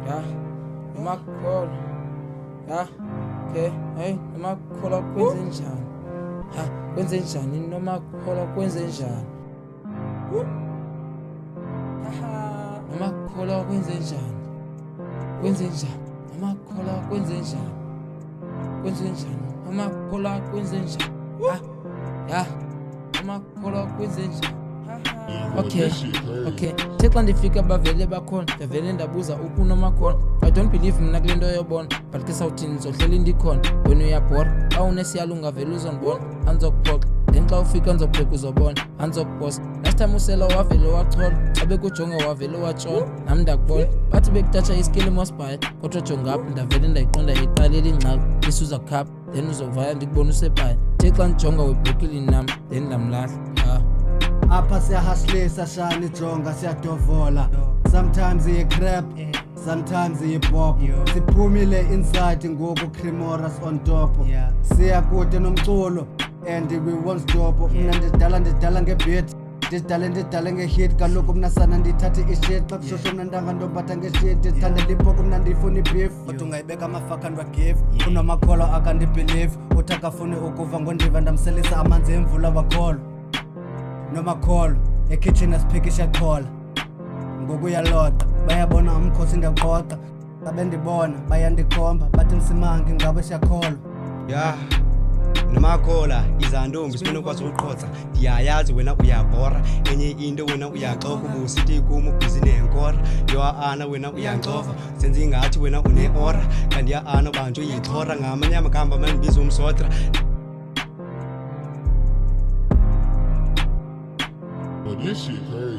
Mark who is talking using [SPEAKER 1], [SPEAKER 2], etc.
[SPEAKER 1] ya nomakholwa ya okay hey nomakholwa kwenze njani ha kwenze njani nomakholwa kwenze njani nomakholwa kwenze njani nomakholwa kwenze njani nomakholwa kwenze njani ya nomakholwa kwenze njani okay Thixo ndifika bavele bakhona ndavele ndabuza ukunomakhona I don't believe mina kule nto yobona but ke sawuthini ngizohlela ndikhona wena uyabhora xa unesiyalo ungavele uzondibona andizokuphoxa then xa ufika ndizobheka uzobona andizokubhosa last time usela wavele wachola xa bekujonga wavele watshona nami ndakubona bathi bekutatsha iskili mosbhaya kodwa jonga apha ndavele ndayiqonda iqalela ingxaki isuza kukhapha then uzovaya ndikubona usebhaya Thixo ndijonga webhekile nam then ndamlahla
[SPEAKER 2] Apha siyahaslisa shani jonga siyadovola sometimes iye crap sometimes iye pop siphumile inside ngoku Cremoras on top siya kude nomculo and we won't stop mina ndidala ngebeat ndidala ngehit kaloku mna sana ndithathe ishit xa kushosho mna ndanga ndompatha ngeshit ndithanda liphoko mna ndifuna ibeef kodwa ungayibeka amafaka ndwagive unomakholwa akandibelieve uthi akafuni ukuva ngondiva ndamselisa amanzi emvula wakholwa nomakholwa ekitchen asiphikisha khola ngokuyaloqa bayabona umkhosi ndiyaqoqa abendibona bayandikhomba bathi msimangi ngabe siyakholwa
[SPEAKER 3] ya nomakholwa izantombi sifuna ukwazi uqhotsa ndiyayazi wena uyabhora enye into wena uyaxoka ubusithi kum ubhizi nenkora yoana wena uyancofa senze ingathi wena une-ora kanti ya-ana bantu uyixhora ngamanye amagama mandibiza umsotra
[SPEAKER 4] This shit crazy.